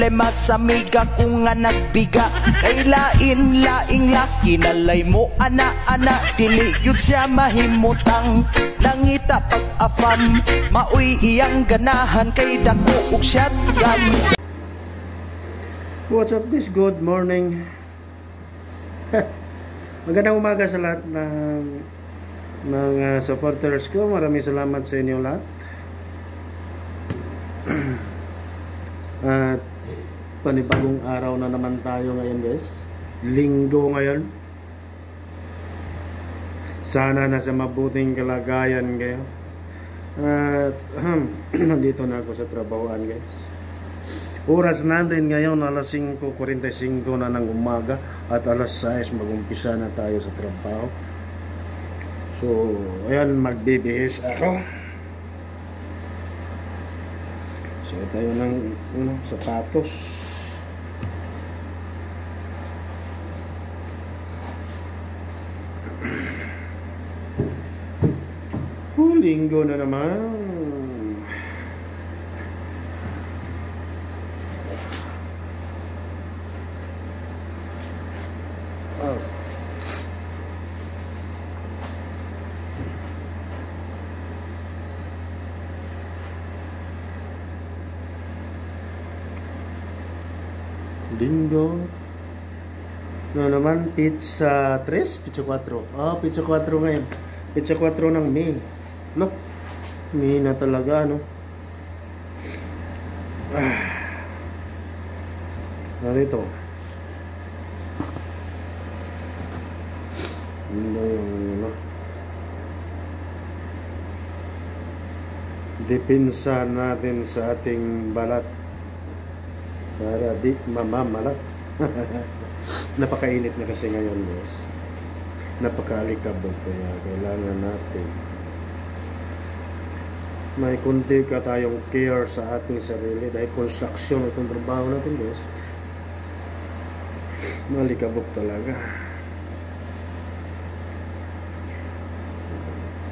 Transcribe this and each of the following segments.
problema sa miga kung nga nagbiga. Kay lain-laing laki nalay mo ana-ana, dili yun siya mahimutang nangita pag-afam. Mauy iyang ganahan kay dako ug shotgun. What's up guys? Good morning. Magandang umaga sa lahat ng mga supporters ko. Maraming salamat sa inyo lahat. At panibagong araw na naman tayo ngayon guys. Linggo ngayon. Sana nasa mabuting kalagayan kayo. At nandito na ako sa trabahoan guys. Oras natin ngayon alas 5:45 na ng umaga at alas 6 mag-umpisa na tayo sa trabaho. So, ayan, magbibihis ako. So, tayo ng sapatos. Linggo na naman. Linggo na naman. Pizza 3, pizza 4. Pizza 4 ngayon. Pizza 4 ng May. No? May na talaga, no? Narito. Hindi yung ano. Dipinsa natin sa ating balat para di mamamalat. Napakainit na kasi ngayon guys. Napakaalikabok, kaya kailangan natin may kunti ka tayong care sa ating sarili dahil construction itong trabaho natin guys. Malikabok talaga.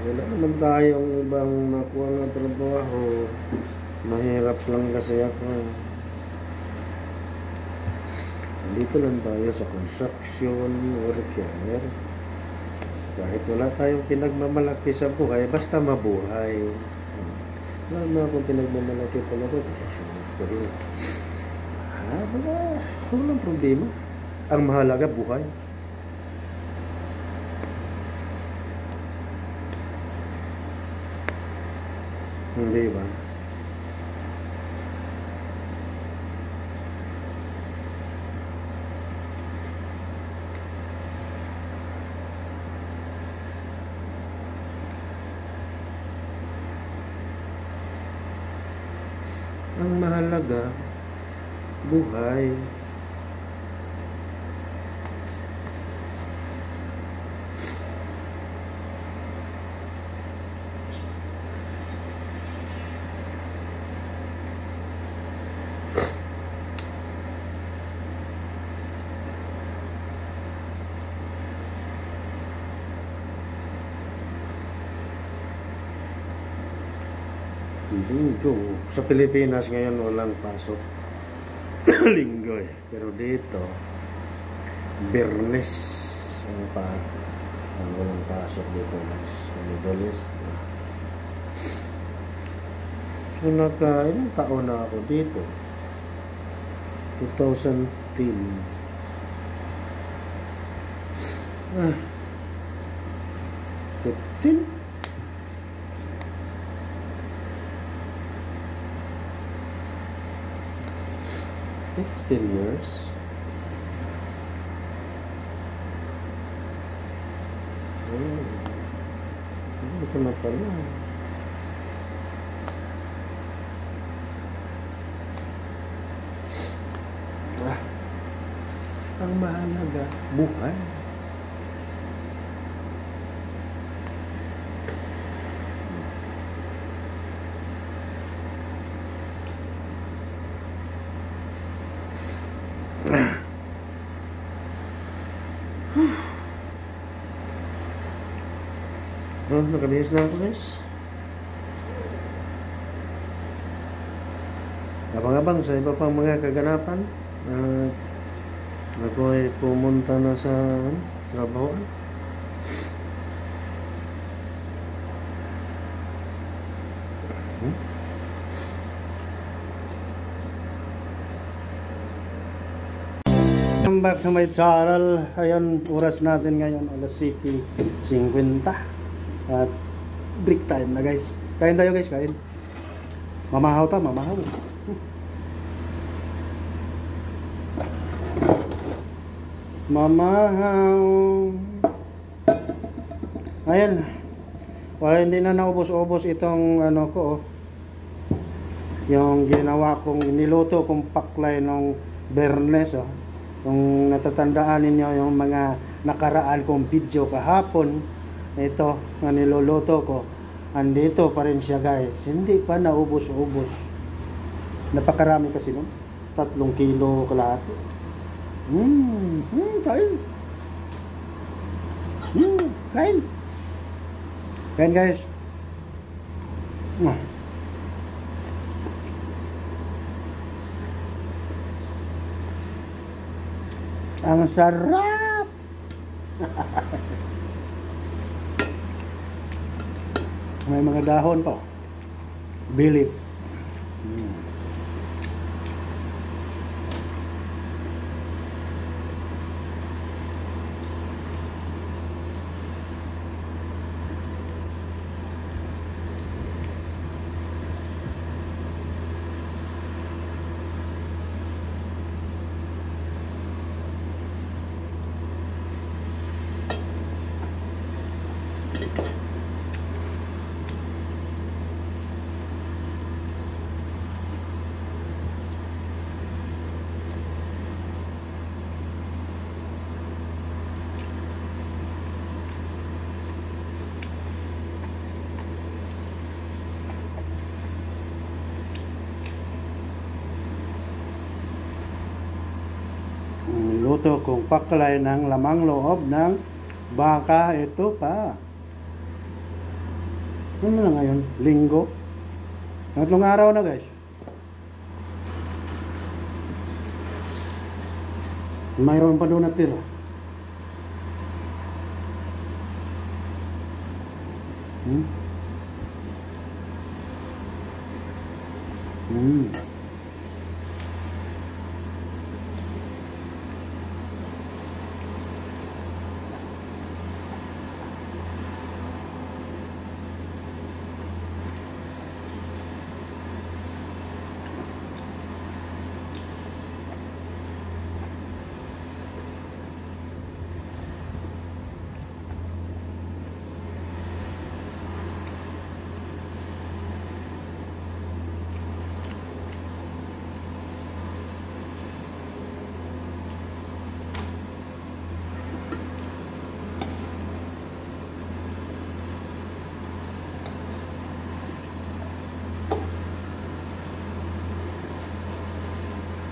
Wala naman tayong ibang nakuha na trabaho. Mahirap lang kasi ako. Dito lang tayo sa construction worker. Kahit wala tayong pinagmamalaki sa buhay, basta mabuhay. Wala na akong pinagmamalaki talaga. Construction worker. Walang problema. Ang mahalaga, buhay. Hindi ba? Ang mahalaga, buhay. Linggo. Sa Pilipinas ngayon walang pasok. Linggo eh. Pero dito Biyernes ang walang pasok dito sa Middle East. So ilang taon na ako dito. 2010. 15? 15 years. Hindi ko na pala. Ang mahalaga, buhay. Nakabihis na ako guys. abang-abang sa iba pang mga kaganapan. At ako ay pumunta na sa trabaho. Welcome back to my channel. Ayan, oras natin ngayon alas 7:50 at break time na guys. Kain tayo guys, kain. Mamahaw ta, mamahaw. Mamahaw. Ayan. Wala, hindi na naubos-ubos itong ano ko, oh. Yung ginawa kong niluto kong paklay ng Bernes, oh. Kung natatandaan ninyo yung mga nakaraan kong video kahapon, ito nga niluluto ko, andito pa rin siya guys, hindi pa naubos-ubos. Napakarami kasi nun, 3 kilo kalahati. Kain. Kain. Kain guys. Ang sarap. May mga dahon pa. Bay leaf. Luto kong paklay ng lamang loob ng baka. Ito pa. Ano na ngayon? Linggo. 3 araw na guys. Mayroon pa doon natira.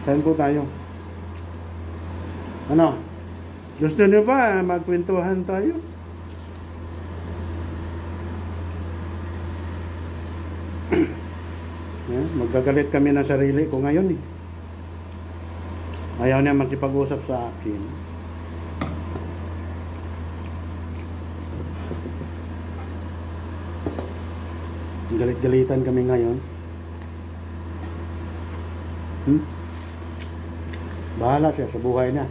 Kain po tayo. Ano? Gusto niyo ba magkwentuhan tayo? Magkagalit kami na sarili ko ngayon eh. Ayaw niya makipag-usap sa akin. Galit-galitan kami ngayon. Bahala siya sa buhay niya.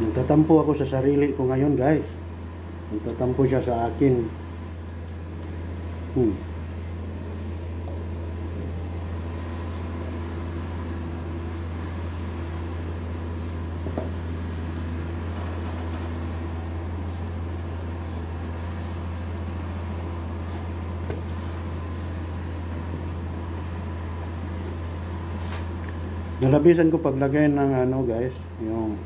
Nagtatampo ako sa sarili ko ngayon guys. Nagtatampo siya sa akin. Nalabisan ko paglagay ng ano guys, yung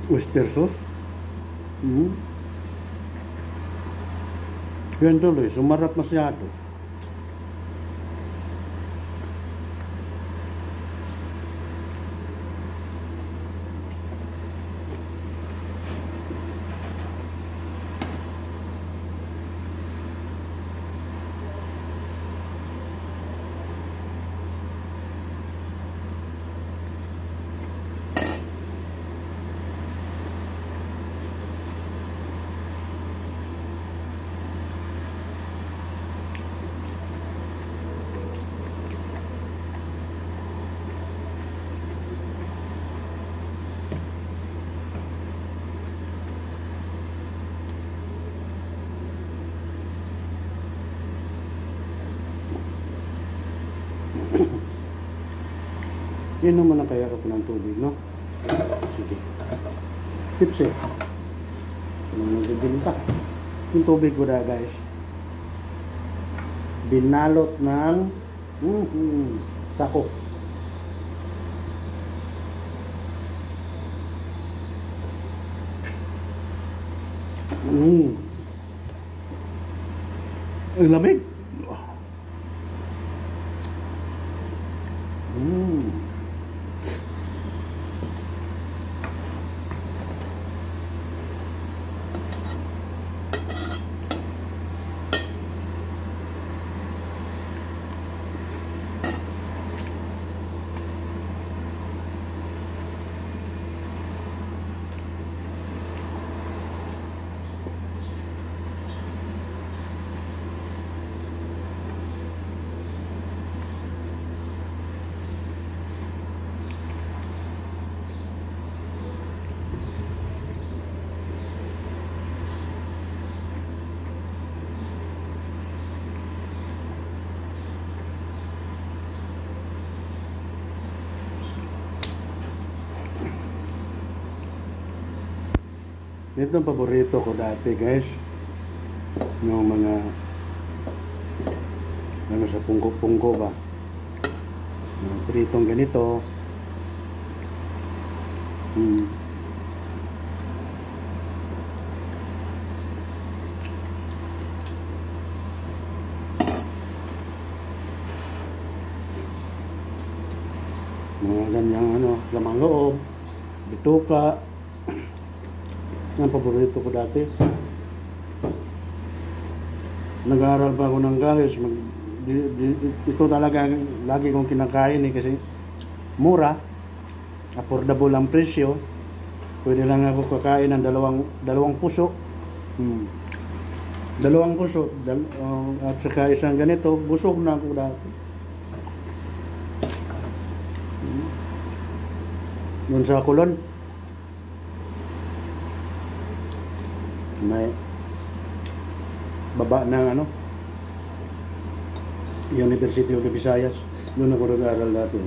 oyster sauce. Yan tuloy, sumarap masyado. Inom mo na kaya ka po ng tubig, no? Sige. Tipsy. Nagbibinta. Yung tubig ko na, guys. Binalot ng sako. Ang lamig. Ito ang paborito ko dati, guys. Yung mga ano sa pungko-pungko ba. Mga pritong ganito. Mga ganyang ano, lamang loob, bituka. Ang paborito ko dati. Nag-aaral pa ako ng college. Ito talaga lagi kong kinakain kasi mura, affordable ang presyo. Pwede lang ako kakain ng dalawang puso. Dalawang puso at saka isang ganito, busog na ako dati. Doon sa Kulon, may baba ng ano, University of the Visayas. Doon ako nag-aaral dati.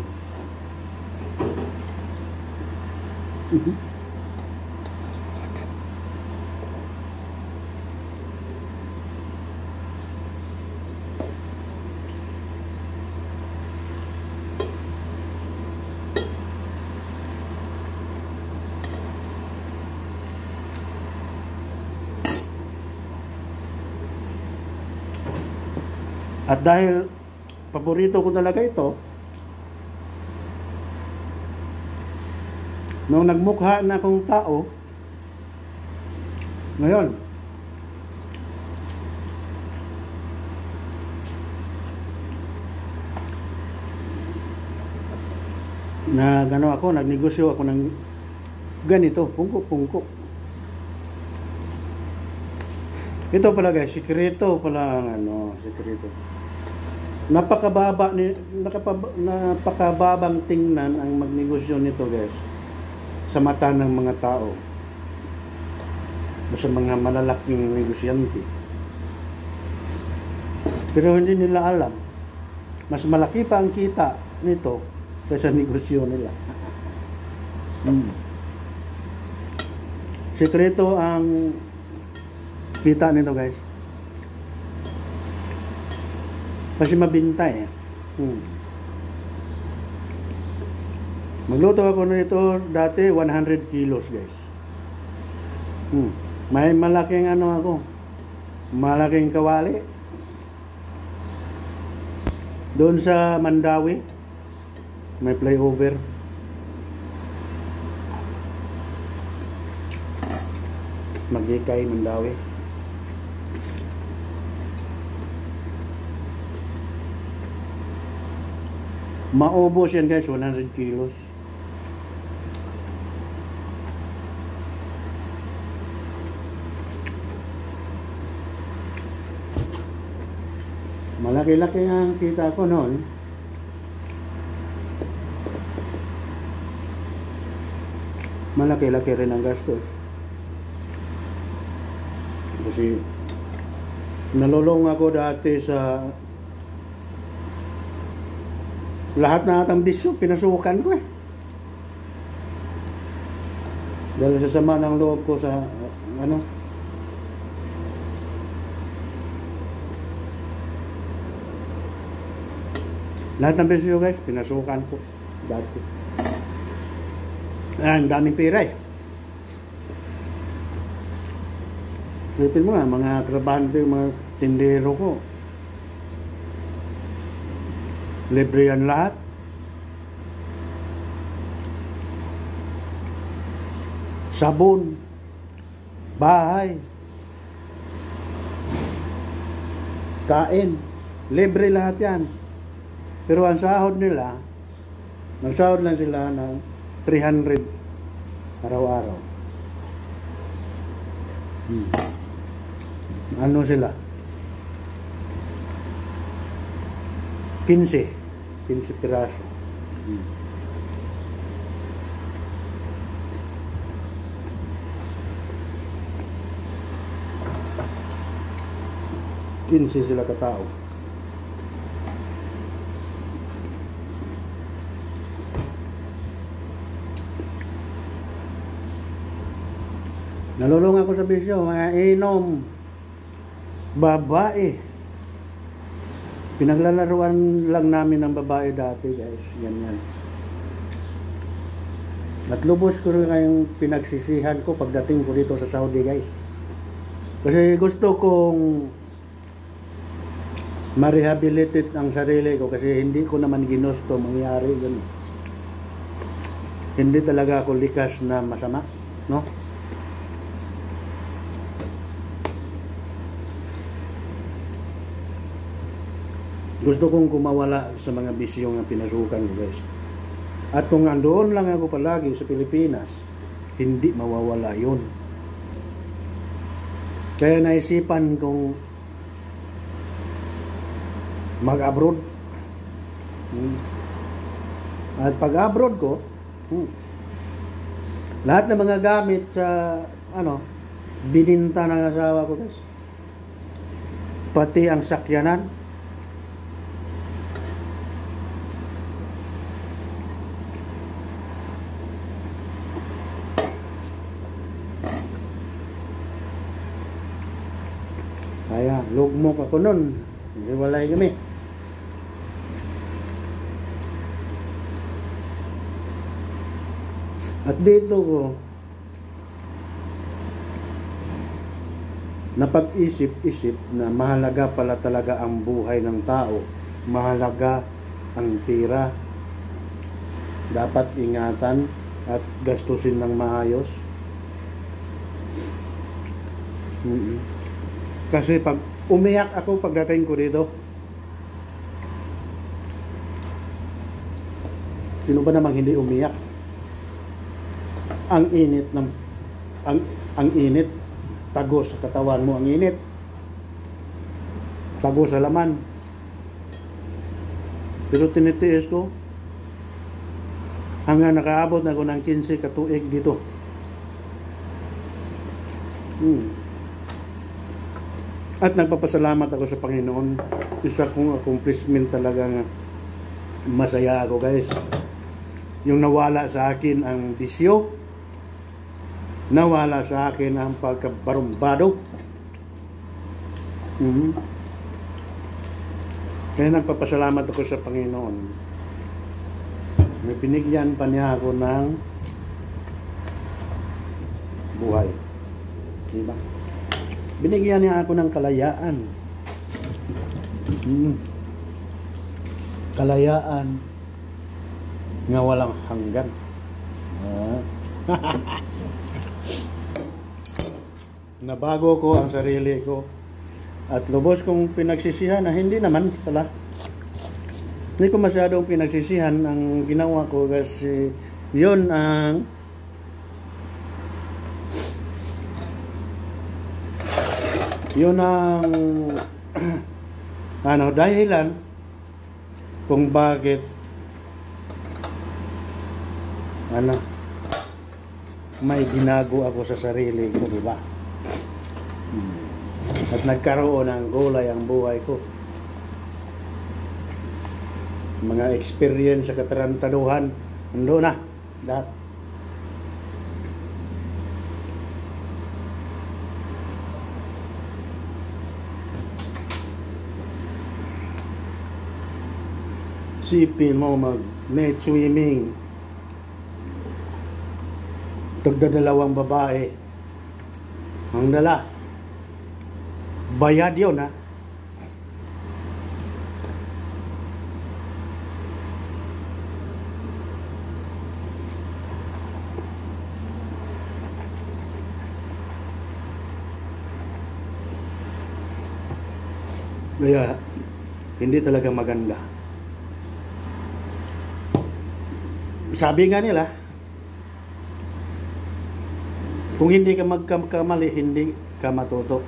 At dahil paborito ko talaga ito, nung nagmukha na akong tao, ngayon, nagnegosyo ako ng ganito, pungko-pungko. Ito pala guys, sikreto pala ang sikreto. Napakababang tingnan ang magnegosyo nito guys sa mata ng mga tao o sa mga malalaking negosyante. Pero hindi nila alam, mas malaki pa ang kita nito kaysa negosyo nila. Sikreto ang kita nito guys. Kasi mabinta eh. Magluto ako nito dati 100 kilos guys. May malaking malaking kawali. Doon sa Mandawi, may flyover. Magikay, Mandawi. Maubos yan guys, 100 kilos. Malaki-laki ang kita ko noon. Malaki-laki rin ang gastos. Kasi nalulong ako dati sa Lahat na atang bisyo, pinasukan ko eh. Dahil sa sama ng loob ko sa, lahat ng bisyo guys, pinasukan ko. Dati. Ang daming pera eh. Silipin mo nga, mga trabahante, mga tindero ko. Libre yan lahat. Sabon, bahay, kain, libre lahat yan. Pero ang sahod nila, nagsahod lang sila ng 300 araw-araw. Ano sila? 15 piraso. Kinsi sila katao. Nalulung ako sa bisyo, mga inom, babae. Pinaglalaruan lang namin ng babae dati guys, ganyan. At lubos ko rin ngayong pinagsisihan ko pagdating ko dito sa Saudi guys. Kasi gusto kong ma-rehabilitate ang sarili ko kasi hindi ko naman ginusto mangyari yun. Hindi talaga ako likas na masama, no? Gusto kong kumawala sa mga bisyo na pinasukan ko guys. At kung andoon lang ako palagi sa Pilipinas, hindi mawawala yun. Kaya naisipan kong mag-abroad. At pag-abroad ko, lahat ng mga gamit sa bininta ng asawa ko guys. Pati ang sakyanan. Kaya lugmok ako nun. Hiwalay kami. At dito ko napag-isip-isip na mahalaga pala talaga ang buhay ng tao. Mahalaga ang pera. Dapat ingatan at gastusin ng maayos. Kasi pag umiyak ako pagdating ko dito, sino ba namang hindi umiyak? Ang init ng ang init, tago sa katawan mo ang init, tago sa laman. Pero tinitiis ko hanggang nakaabot na ako ng 15 katuig dito. At nagpapasalamat ako sa Panginoon. Isa kong accomplishment talaga nga masaya ako guys. Yung nawala sa akin ang bisyo, nawala sa akin ang pagkabarumbado. Kaya nagpapasalamat ako sa Panginoon. May binigyan pa niya ako ng buhay. Diba? Binigyan niya ako ng kalayaan. Kalayaan nga walang hanggan. Nabago ko ang sarili ko at lubos kong pinagsisihan na hindi naman pala. Hindi ko masyadong pinagsisihan ang ginawa ko kasi yun ang dahilan kung bakit may ginago ako sa sarili ko, diba? At nagkaroon ng gulay ang buhay ko. mga experience sa katarantaduhan, ando na lahat. Sipin mo mag night swimming, tagdadalawang babae ang dala, bayad yun ha. Kaya hindi talaga maganda. Sabi nga nila, kung hindi ka magkamali, hindi ka matuto.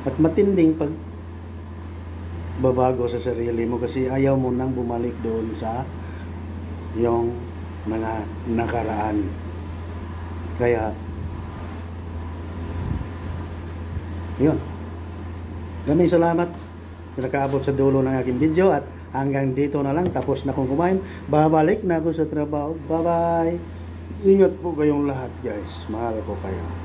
At matinding pag babago sa sarili mo kasi ayaw mo nang bumalik doon sa yung mga nakaraan. Kaya yun. Maraming salamat sa nakaabot sa dulo ng aking video at hanggang dito na lang, tapos na akong kumain. Babalik na ako sa trabaho. Bye-bye. Ingat po kayong lahat guys. Mahal ko kayo.